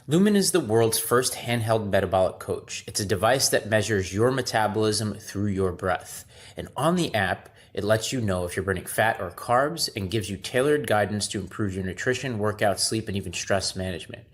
Lumen is the world's first handheld metabolic coach. It's a device that measures your metabolism through your breath. And on the app, it lets you know if you're burning fat or carbs and gives you tailored guidance to improve your nutrition, workout, sleep, and even stress management.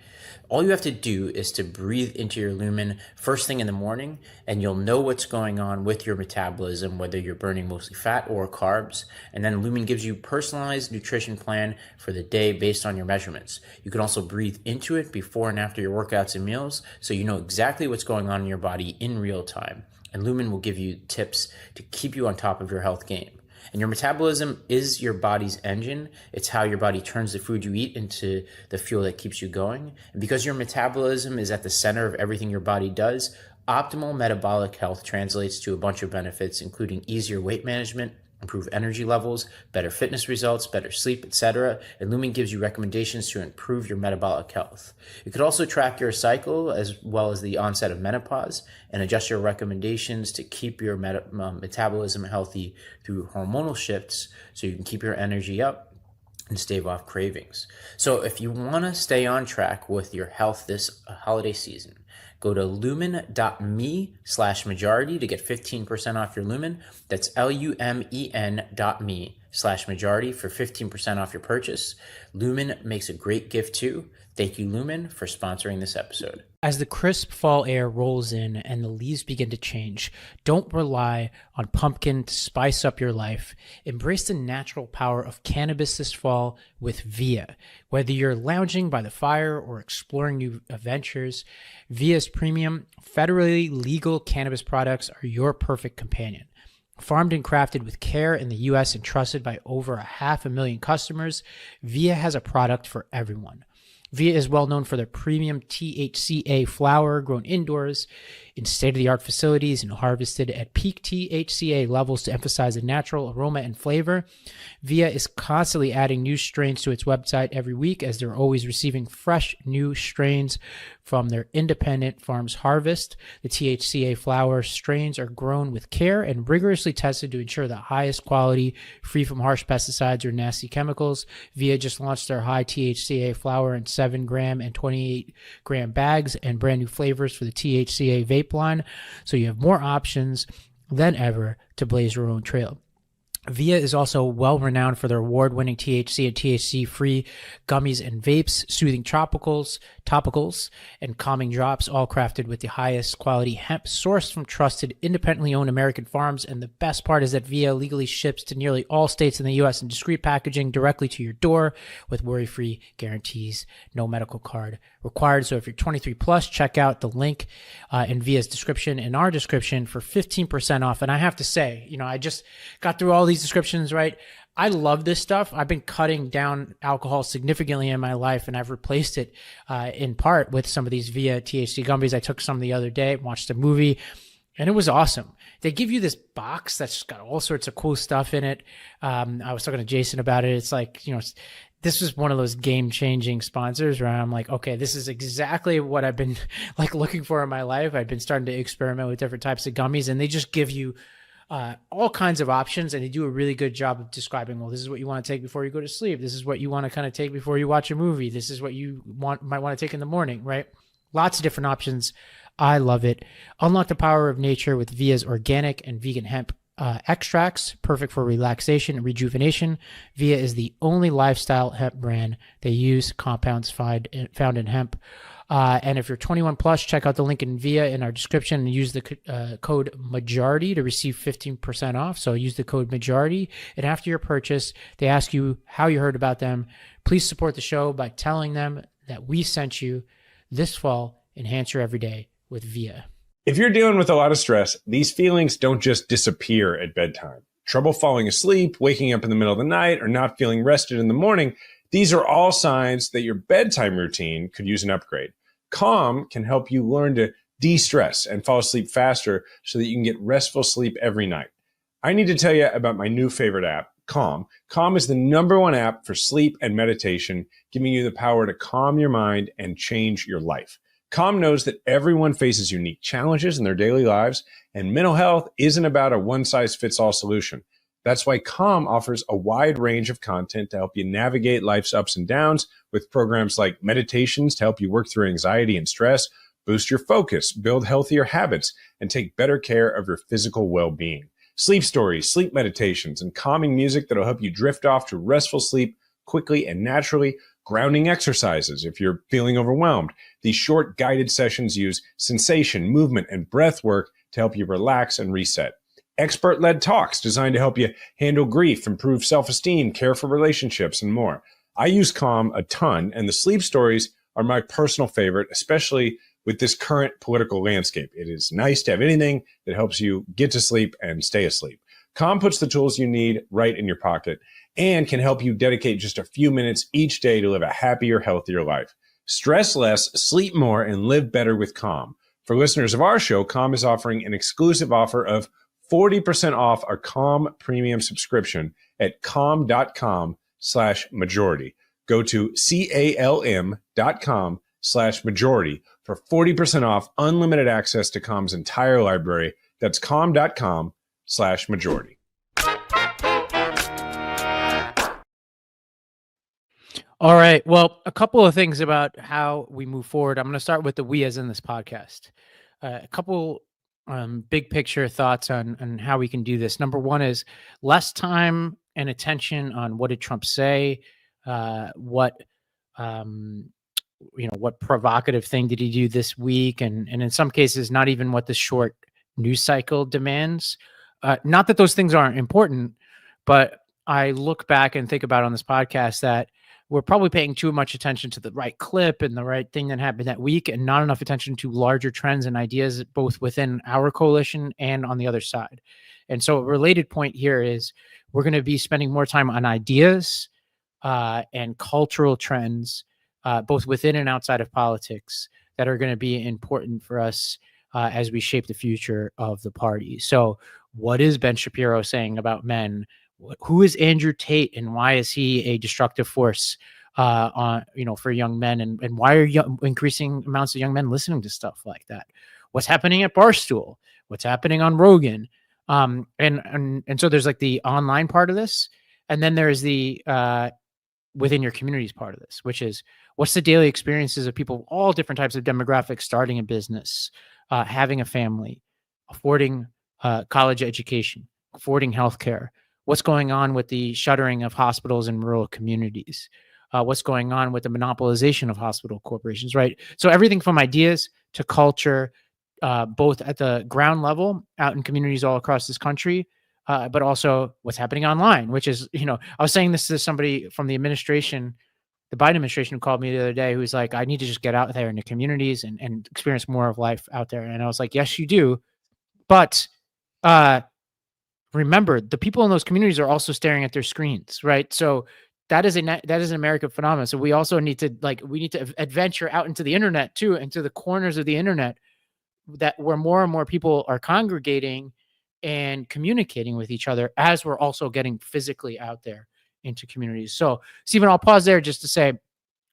All you have to do is to breathe into your Lumen first thing in the morning, and you'll know what's going on with your metabolism, whether you're burning mostly fat or carbs. And then Lumen gives you a personalized nutrition plan for the day based on your measurements. You can also breathe into it before and after your workouts and meals, so you know exactly what's going on in your body in real time. And Lumen will give you tips to keep you on top of your health game. And your metabolism is your body's engine. It's how your body turns the food you eat into the fuel that keeps you going. And because your metabolism is at the center of everything your body does, optimal metabolic health translates to a bunch of benefits, including easier weight management, improved energy levels, better fitness results, better sleep, etc. And Lumen gives you recommendations to improve your metabolic health. You could also track your cycle as well as the onset of menopause and adjust your recommendations to keep your metabolism healthy through hormonal shifts so you can keep your energy up and stave off cravings. So if you want to stay on track with your health this holiday season, go to lumen.me/majority to get 15% off your Lumen. That's lumen.me/majority for 15% off your purchase. Lumen makes a great gift too. Thank you, Lumen, for sponsoring this episode. As the crisp fall air rolls in and the leaves begin to change, don't rely on pumpkin to spice up your life. Embrace the natural power of cannabis this fall with Via. Whether you're lounging by the fire or exploring new adventures, Via's premium, federally legal cannabis products are your perfect companion. Farmed and crafted with care in the U.S. and trusted by over 500,000 customers, Via has a product for everyone. Via is well known for their premium THCA flower grown indoors in state-of-the-art facilities and harvested at peak THCA levels to emphasize the natural aroma and flavor. Via is constantly adding new strains to its website every week, as they're always receiving fresh new strains from their independent farms harvest. The THCA flower strains are grown with care and rigorously tested to ensure the highest quality, free from harsh pesticides or nasty chemicals. Via just launched their high THCA flower in 7-gram and 28-gram bags and brand new flavors for the THCA vape line, so you have more options than ever to blaze your own trail. Via is also well renowned for their award-winning THC and THC-free gummies and vapes, soothing topicals, and calming drops, all crafted with the highest quality hemp sourced from trusted, independently owned American farms. And the best part is that Via legally ships to nearly all states in the U.S. in discreet packaging directly to your door with worry-free guarantees, no medical card required. So if you're 23 plus, check out the link in Via's description, in our description, for 15% off. And I have to say, I just got through all these descriptions, right? I love this stuff. I've been cutting down alcohol significantly in my life, and I've replaced it in part with some of these Via THC gummies. I took some the other day, watched a movie, and it was awesome. They give you this box that's got all sorts of cool stuff in it. I was talking to Jason about it. It's like, this was one of those game-changing sponsors where I'm like, okay, this is exactly what I've been looking for in my life. I've been starting to experiment with different types of gummies, and they just give you all kinds of options, and they do a really good job of describing, well, this is what you want to take before you go to sleep. This is what you want to kind of take before you watch a movie. This is what you might want to take in the morning, right? Lots of different options. I love it. Unlock the power of nature with Via's organic and vegan hemp extracts, perfect for relaxation and rejuvenation. Via is the only lifestyle hemp brand. They use compounds found in hemp. And if you're 21 plus, check out the link in Via in our description and use the code majority to receive 15% off. So use the code majority. And after your purchase, they ask you how you heard about them. Please support the show by telling them that we sent you. This fall, enhance your everyday with Via. If you're dealing with a lot of stress, these feelings don't just disappear at bedtime. Trouble falling asleep, waking up in the middle of the night, or not feeling rested in the morning, these are all signs that your bedtime routine could use an upgrade. Calm can help you learn to de-stress and fall asleep faster so that you can get restful sleep every night. I need to tell you about my new favorite app, Calm. Calm is the #1 app for sleep and meditation, giving you the power to calm your mind and change your life. Calm knows that everyone faces unique challenges in their daily lives, and mental health isn't about a one-size-fits-all solution. That's why Calm offers a wide range of content to help you navigate life's ups and downs, with programs like meditations to help you work through anxiety and stress, boost your focus, build healthier habits, and take better care of your physical well-being. Sleep stories, sleep meditations, and calming music that'll help you drift off to restful sleep quickly and naturally. Grounding exercises if you're feeling overwhelmed. These short guided sessions use sensation, movement, and breath work to help you relax and reset. Expert-led talks designed to help you handle grief, improve self-esteem, care for relationships, and more. I use Calm a ton, and the sleep stories are my personal favorite, especially with this current political landscape. It is nice to have anything that helps you get to sleep and stay asleep. Calm puts the tools you need right in your pocket and can help you dedicate just a few minutes each day to live a happier, healthier life. Stress less, sleep more, and live better with Calm. For listeners of our show, Calm is offering an exclusive offer of 40% off a Calm premium subscription at calm.com/majority. Go to calm.com/majority for 40% off unlimited access to Calm's entire library. That's calm.com/majority. All right. Well, a couple of things about how we move forward. I'm going to start with the we as in this podcast. A couple big picture thoughts on how we can do this. Number one is less time and attention on what did Trump say, what provocative thing did he do this week, and in some cases, not even what the short news cycle demands. Not that those things aren't important, but I look back and think about on this podcast that we're probably paying too much attention to the right clip and the right thing that happened that week, and not enough attention to larger trends and ideas, both within our coalition and on the other side. And so a related point here is we're going to be spending more time on ideas and cultural trends, both within and outside of politics, that are going to be important for us as we shape the future of the party. So what is Ben Shapiro saying about men? Who is Andrew Tate, and why is he a destructive force for young men? And why are increasing amounts of young men listening to stuff like that? What's happening at Barstool? What's happening on Rogan? And so there's like the online part of this, and then there's the within your communities part of this, which is what's the daily experiences of people of all different types of demographics, starting a business, having a family, affording college education, affording healthcare. What's going on with the shuttering of hospitals in rural communities? What's going on with the monopolization of hospital corporations, right? So everything from ideas to culture, both at the ground level out in communities all across this country, but also what's happening online, which is, I was saying this to somebody from the administration, the Biden administration, who called me the other day, who's like, I need to just get out there in the communities and experience more of life out there. And I was like, yes, you do. But remember, the people in those communities are also staring at their screens, right? So that is an American phenomenon. So we also need to adventure out into the internet too, into the corners of the internet where more and more people are congregating and communicating with each other, as we're also getting physically out there into communities. So Stephen, I'll pause there just to say,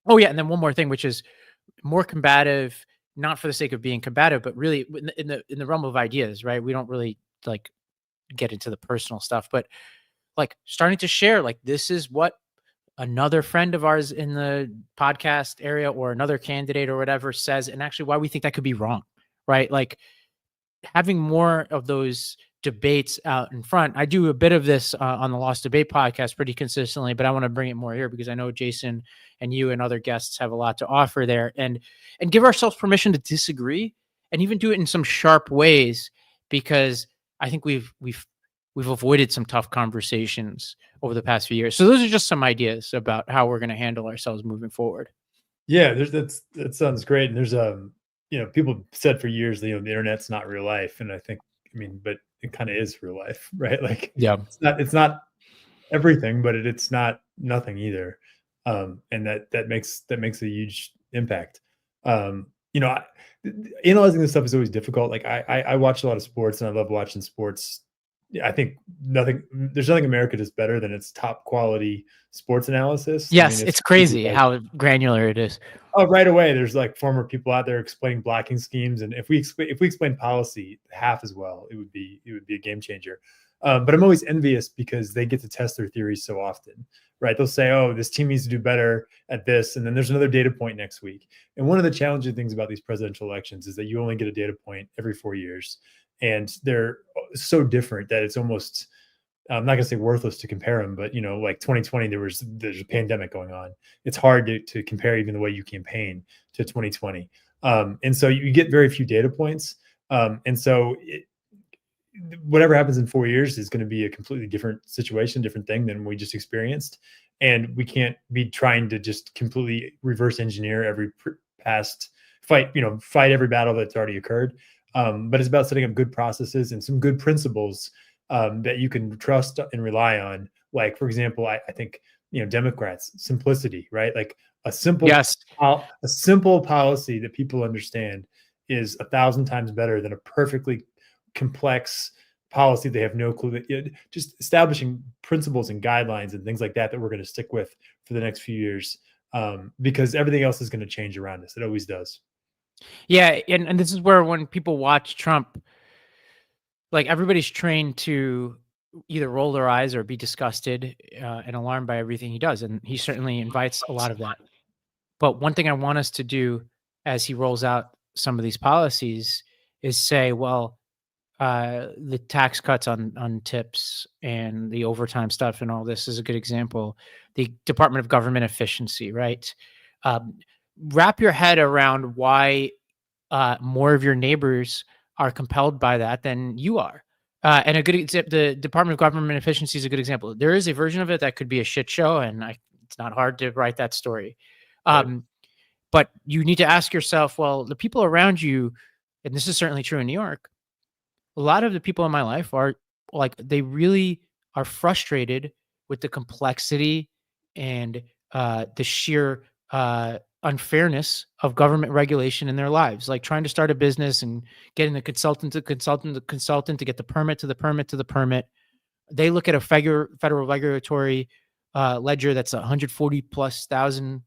oh yeah, and then one more thing, which is more combative, not for the sake of being combative, but really in the realm of ideas, right? We don't really get into the personal stuff, but starting to share, this is what another friend of ours in the podcast area or another candidate or whatever says, and actually why we think that could be wrong, right? Like having more of those debates out in front. I do a bit of this on the Lost Debate podcast pretty consistently, but I want to bring it more here because I know Jason and you and other guests have a lot to offer there, and give ourselves permission to disagree and even do it in some sharp ways, because I think we've avoided some tough conversations over the past few years. So those are just some ideas about how we're going to handle ourselves moving forward. Yeah, that sounds great. And there's people said for years, the internet's not real life, and but it kind of is real life, right? Like, Yeah, it's not everything, but it's not nothing either. And that makes a huge impact. Analyzing this stuff is always difficult. Like I watch a lot of sports, and I love watching sports. I think there's nothing America does better than its top quality sports analysis. Yes, it's crazy how granular it is. Oh, right away, there's like former people out there explaining blocking schemes, and if we explain policy half as well, it would be a game changer. But I'm always envious because they get to test their theories so often, right? They'll say, "Oh, this team needs to do better at this," and then there's another data point next week. And one of the challenging things about these presidential elections is that you only get a data point every 4 years, and they're so different that it's almost, I'm not going to say worthless to compare them, but like 2020, there's a pandemic going on. It's hard to compare even the way you campaign to 2020. And so you get very few data points. And so whatever happens in 4 years is going to be a completely different situation, different thing than we just experienced. And we can't be trying to just completely reverse engineer every past fight every battle that's already occurred. But it's about setting up good processes and some good principles that you can trust and rely on. Like, for example, I think, Democrats, simplicity, right? Like a simple policy that people understand is 1,000 times better than a perfectly complex policy they have no clue that. Just establishing principles and guidelines and things like that we're going to stick with for the next few years, because everything else is going to change around us. It always does. Yeah, and this is where when people watch Trump, like everybody's trained to either roll their eyes or be disgusted and alarmed by everything he does, and he certainly invites a lot of that. But one thing I want us to do as he rolls out some of these policies is say, well, the tax cuts on tips and the overtime stuff and all this is a good example. The Department of Government Efficiency, right? Wrap your head around why more of your neighbors are compelled by that than you are. And a good example, the Department of Government Efficiency is a good example. There is a version of it that could be a shit show, and it's not hard to write that story. Right. But you need to ask yourself, well, the people around you, and this is certainly true in New York, a lot of the people in my life are like, they really are frustrated with the complexity and the sheer unfairness of government regulation in their lives, like trying to start a business and getting the consultant to get the permit to the permit to the permit. They look at a federal regulatory ledger that's 140 plus thousand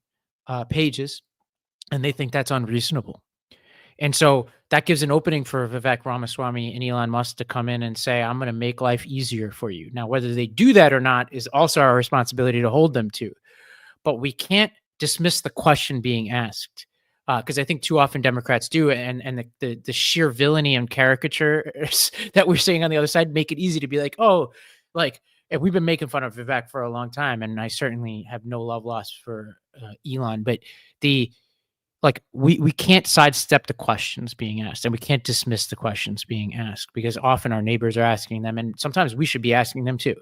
pages, and they think that's unreasonable. And so that gives an opening for Vivek Ramaswamy and Elon Musk to come in and say, I'm going to make life easier for you. Now, whether they do that or not is also our responsibility to hold them to. But we can't dismiss the question being asked, because I think too often Democrats do, and the sheer villainy and caricatures that we're seeing on the other side make it easy to be like, oh, like, and we've been making fun of Vivek for a long time, and I certainly have no love lost for Elon, but we can't sidestep the questions being asked, and we can't dismiss the questions being asked, because often our neighbors are asking them, and sometimes we should be asking them too.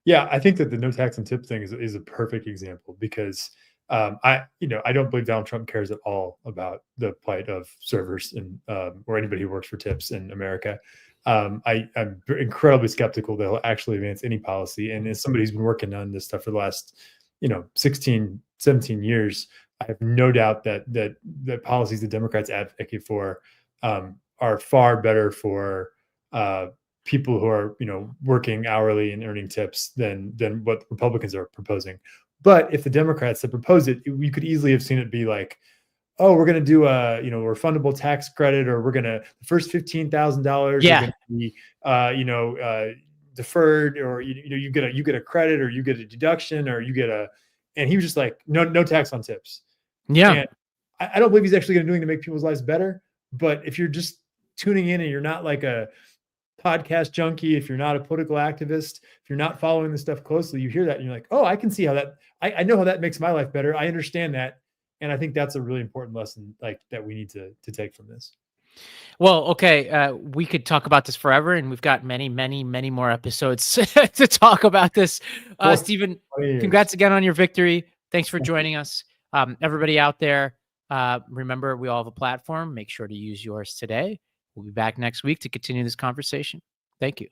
Yeah, I think that the no tax and tip thing is a perfect example, because I don't believe Donald Trump cares at all about the plight of servers and or anybody who works for tips in America. I'm incredibly skeptical that he'll actually advance any policy. And as somebody who's been working on this stuff for the last 16, 17 years, I have no doubt that the policies the Democrats advocate for are far better for people who are working hourly and earning tips than what Republicans are proposing. But if the Democrats had proposed it, we could easily have seen it be like, oh, we're going to do a refundable tax credit, or we're going to the first $15,000 yeah. are going to be deferred, or you get a credit, or you get a deduction, or you get a, and he was just like, no tax on tips. Yeah. And I don't believe he's actually going to do anything to make people's lives better. But if you're just tuning in and you're not like a podcast junkie, if you're not a political activist, if you're not following this stuff closely, you hear that and you're like, oh, I can see how that, I know how that makes my life better. I understand that. And I think that's a really important lesson, like, that we need to take from this. Well, okay, we could talk about this forever, and we've got many, many, many more episodes to talk about this. Stephen, congrats again on your victory. Thanks for joining us. Everybody out there, remember, we all have a platform. Make sure to use yours today. We'll be back next week to continue this conversation. Thank you.